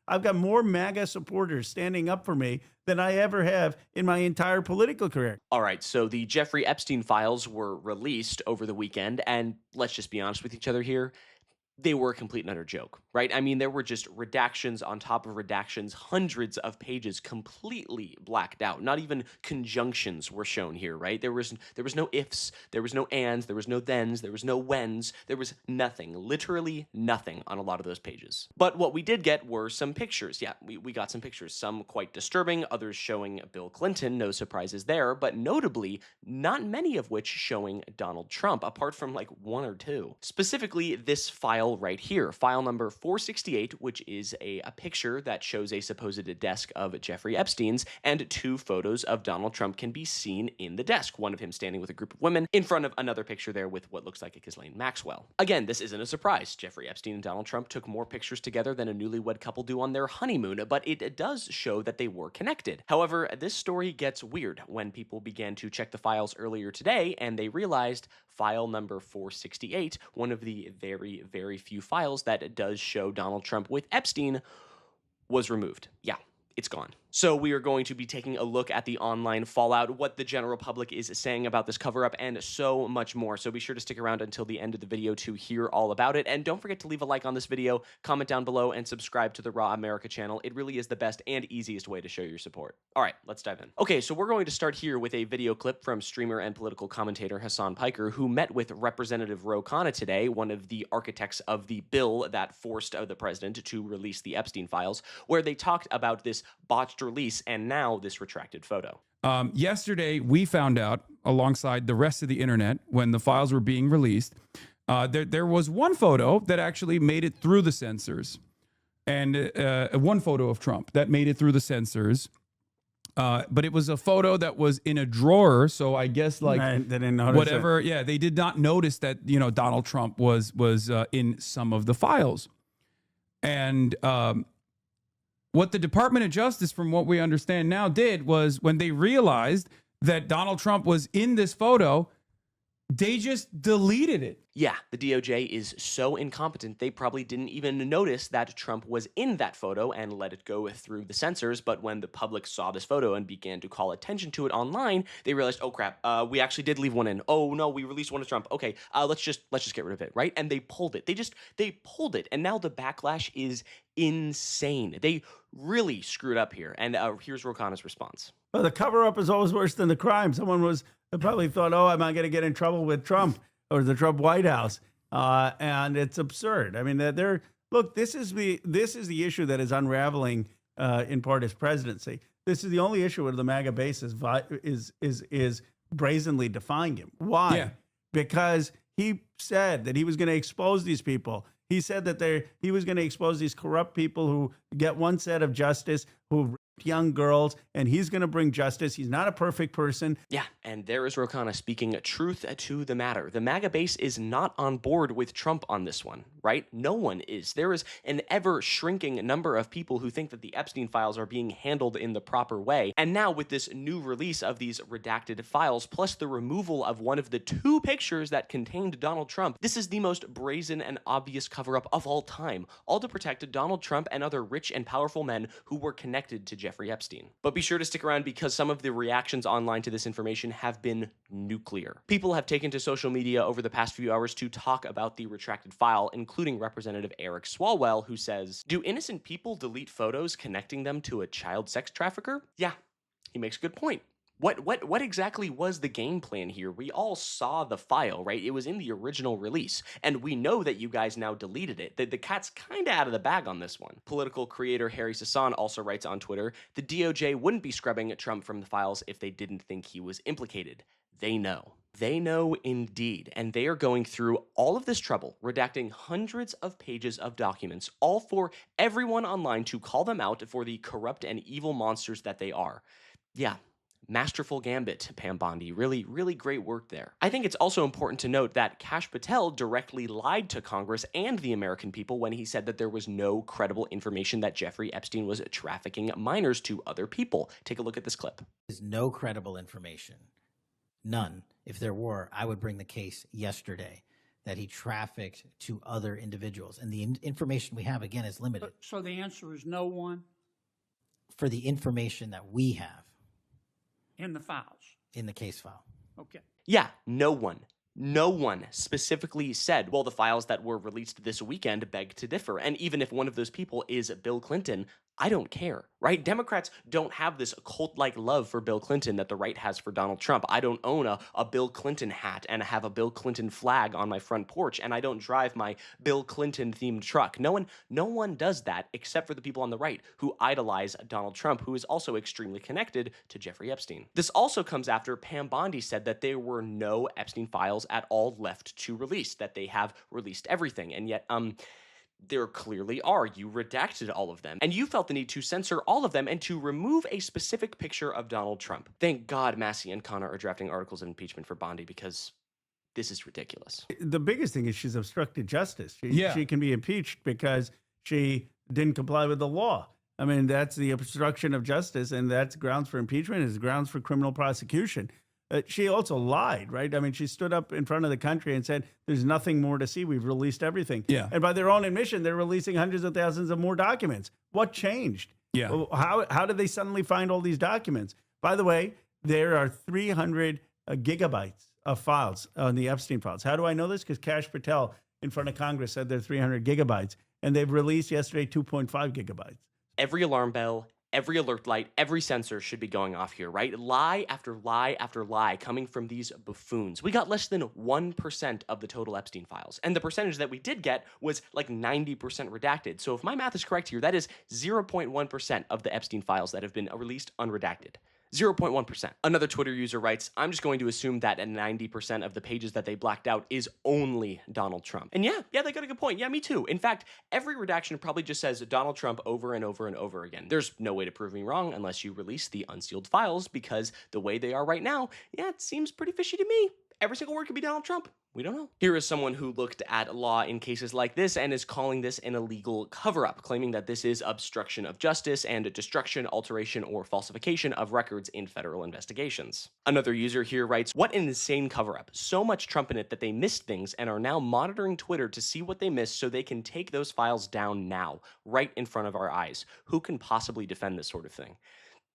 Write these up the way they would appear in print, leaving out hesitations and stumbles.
I've got more MAGA supporters standing up for me than I ever have in my entire political career. All right, so the Jeffrey Epstein files were released over the weekend, and let's just be honest with each other here. They were a complete and utter joke, right? I mean, there were just redactions on top of redactions, hundreds of pages completely blacked out. Not even conjunctions were shown here, right? There was no ifs, there was no ands, there was no thens, there was no whens, there was nothing, literally nothing on a lot of those pages. But what we did get were some pictures. Yeah, we got some pictures, some quite disturbing, others showing Bill Clinton, no surprises there, but notably, not many of which showing Donald Trump, apart from like one or two. Specifically, this file right here, file number 468, which is a picture that shows a supposed desk of Jeffrey Epstein's, and two photos of Donald Trump can be seen in the desk, one of him standing with a group of women in front of another picture there with what looks like a Ghislaine Maxwell. Again, this isn't a surprise. Jeffrey Epstein and Donald Trump took more pictures together than a newlywed couple do on their honeymoon, but it does show that they were connected. However, this story gets weird when people began to check the files earlier today, and they realized file number 468, one of the very, very few files that does show Donald Trump with Epstein, was removed. Yeah, it's gone. So we are going to be taking a look at the online fallout, what the general public is saying about this cover-up, and so much more. So be sure to stick around until the end of the video to hear all about it. And don't forget to leave a like on this video, comment down below, and subscribe to the Raw America channel. It really is the best and easiest way to show your support. All right, let's dive in. Okay, so we're going to start here with a video clip from streamer and political commentator Hassan Piker, who met with Representative Ro Khanna today, one of the architects of the bill that forced the president to release the Epstein files, where they talked about this botched release and now this retracted photo. Yesterday, we found out, alongside the rest of the internet, when the files were being released, there was one photo that actually made it through the censors, and one photo of Trump that made it through the censors. But it was a photo that was in a drawer, so I guess like Right, they didn't notice whatever. it. Yeah, they did not notice that Donald Trump was in some of the files, and what the Department of Justice, from what we understand now, did was when they realized that Donald Trump was in this photo, they just deleted it. Yeah, the DOJ is so incompetent, they probably didn't even notice that Trump was in that photo and let it go through the censors. But when the public saw this photo and began to call attention to it online, they realized, oh crap, we actually did leave one in. Oh no, we released one of Trump. Okay, let's just get rid of it, right? And they pulled it. They pulled it, and now the backlash is insane. They really screwed up here. And here's Ro Khanna's response. Well, the cover-up is always worse than the crime. Someone probably thought, oh, am I going to get in trouble with Trump or the Trump White House? And it's absurd. I mean, look, this is the issue that is unraveling in part his presidency. This is the only issue where the MAGA base is brazenly defying him. Why? Yeah. Because he said that he was going to expose these people. He said that he was going to expose these corrupt people who get one set of justice, who raped young girls, and he's going to bring justice. He's not a perfect person. Yeah, and there is Ro Khanna speaking truth to the matter. The MAGA base is not on board with Trump on this one, right? No one is. There is an ever-shrinking number of people who think that the Epstein files are being handled in the proper way. And now with this new release of these redacted files, plus the removal of one of the two pictures that contained Donald Trump, this is the most brazen and obvious cover-up of all time, all to protect Donald Trump and other rich and powerful men who were connected to Jeffrey Epstein. But be sure to stick around, because some of the reactions online to this information have been nuclear. People have taken to social media over the past few hours to talk about the retracted file, including Representative Eric Swalwell, who says, "Do innocent people delete photos connecting them to a child sex trafficker?" Yeah, he makes a good point. What exactly was the game plan here? We all saw the file, right? It was in the original release, and we know that you guys now deleted it. The cat's kind of out of the bag on this one. Political creator Harry Sasson also writes on Twitter, the DOJ wouldn't be scrubbing Trump from the files if they didn't think he was implicated. They know. They know indeed, and they are going through all of this trouble, redacting hundreds of pages of documents, all for everyone online to call them out for the corrupt and evil monsters that they are. Yeah. Masterful gambit, Pam Bondi. Really, really great work there. I think it's also important to note that Kash Patel directly lied to Congress and the American people when he said that there was no credible information that Jeffrey Epstein was trafficking minors to other people. Take a look at this clip. There's no credible information. None. If there were, I would bring the case yesterday that he trafficked to other individuals. And the information we have, again, is limited. So the answer is no one For the information that we have in the files. in the case file. Okay. Yeah, no one. No one specifically said, well, the files that were released this weekend beg to differ. And even if one of those people is Bill Clinton, I don't care, right? Democrats don't have this cult-like love for Bill Clinton that the right has for Donald Trump. I don't own a Bill Clinton hat and have a Bill Clinton flag on my front porch, and I don't drive my Bill Clinton-themed truck. No one does that except for the people on the right who idolize Donald Trump, who is also extremely connected to Jeffrey Epstein. This also comes after Pam Bondi said that there were no Epstein files at all left to release, that they have released everything, and yet, there clearly are. You redacted all of them. And you felt the need to censor all of them and to remove a specific picture of Donald Trump. Thank God Massey and Connor are drafting articles of impeachment for Bondi, because this is ridiculous. The biggest thing is she's obstructed justice. Yeah. She can be impeached because she didn't comply with the law. I mean, that's the obstruction of justice, and that's grounds for impeachment, is grounds for criminal prosecution. She also lied, right? I mean, she stood up in front of the country and said, there's nothing more to see. We've released everything. Yeah. And by their own admission, they're releasing hundreds of thousands of more documents. What changed? Yeah. Well, how did they suddenly find all these documents? By the way, there are 300 gigabytes of files on the Epstein files. How do I know this? Because Kash Patel in front of Congress said there are 300 gigabytes, and they've released yesterday 2.5 gigabytes. Every alarm bell, every alert light, every sensor should be going off here, right? Lie after lie after lie coming from these buffoons. We got less than 1% of the total Epstein files. And the percentage that we did get was like 90% redacted. So if my math is correct here, that is 0.1% of the Epstein files that have been released unredacted. 0.1%. Another Twitter user writes, I'm just going to assume that 90% of the pages that they blacked out is only Donald Trump. And yeah, they got a good point. Yeah, me too. In fact, every redaction probably just says Donald Trump over and over and over again. There's no way to prove me wrong unless you release the unsealed files, because the way they are right now, yeah, it seems pretty fishy to me. Every single word could be Donald Trump. We don't know. Here is someone who looked at law in cases like this and is calling this an illegal cover-up, claiming that this is obstruction of justice and destruction, alteration, or falsification of records in federal investigations. Another user here writes, what an insane cover-up. So much Trump in it that they missed things and are now monitoring Twitter to see what they missed so they can take those files down now, right in front of our eyes. Who can possibly defend this sort of thing?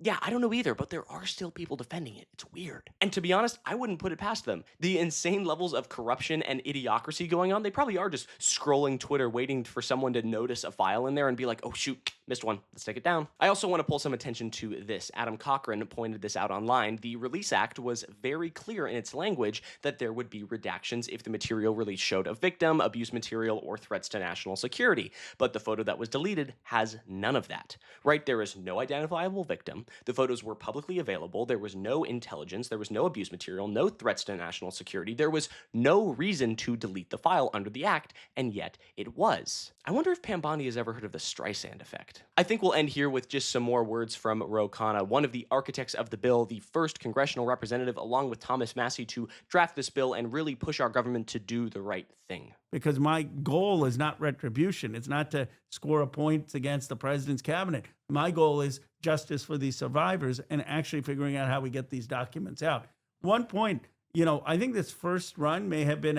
Yeah, I don't know either, but there are still people defending it. It's weird. And to be honest, I wouldn't put it past them. The insane levels of corruption and idiocracy going on, they probably are just scrolling Twitter waiting for someone to notice a file in there and be like, oh shoot, missed one, let's take it down. I also want to pull some attention to this. Adam Cochran pointed this out online. The Release Act was very clear in its language that there would be redactions if the material released showed a victim, abuse material, or threats to national security. But the photo that was deleted has none of that, right? There is no identifiable victim. The photos were publicly available. There was no intelligence. There was no abuse material, no threats to national security. There was no reason to delete the file under the act, and yet it was. I wonder if Pam Bondi has ever heard of the Streisand effect. I think we'll end here with just some more words from Ro Khanna, one of the architects of the bill, the first congressional representative, along with Thomas Massey, to draft this bill and really push our government to do the right thing. Because my goal is not retribution. It's not to score points against the president's cabinet. My goal is justice for these survivors and actually figuring out how we get these documents out. One point, I think this first run may have been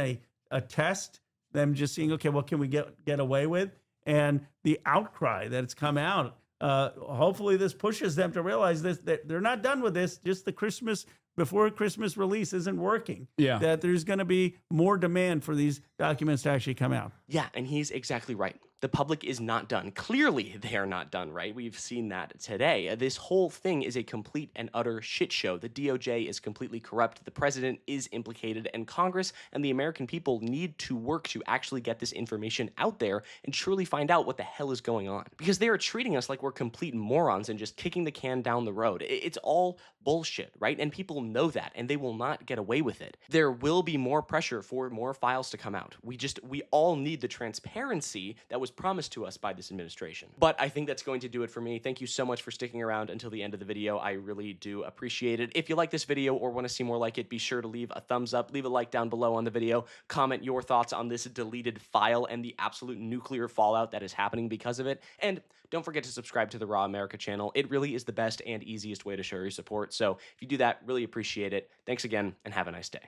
a test, them just seeing, okay, what can we get away with? And the outcry that it's come out, hopefully this pushes them to realize this, that they're not done with this. Just the before Christmas release isn't working. Yeah. That there's going to be more demand for these documents to actually come out. Yeah, and he's exactly right. The public is not done. Clearly, they are not done, right? We've seen that today. This whole thing is a complete and utter shit show. The DOJ is completely corrupt. The president is implicated, and Congress and the American people need to work to actually get this information out there and truly find out what the hell is going on. Because they are treating us like we're complete morons and just kicking the can down the road. It's all bullshit, right? And people know that, and they will not get away with it. There will be more pressure for more files to come out. We all need the transparency that was promised to us by this administration. But I think that's going to do it for me. Thank you so much for sticking around until the end of the video. I really do appreciate it. If you like this video or want to see more like it, be sure to leave a thumbs up, leave a like down below on the video, comment your thoughts on this deleted file and the absolute nuclear fallout that is happening because of it. And don't forget to subscribe to the Raw America channel. It really is the best and easiest way to show your support. So if you do that, really appreciate it. Thanks again and have a nice day.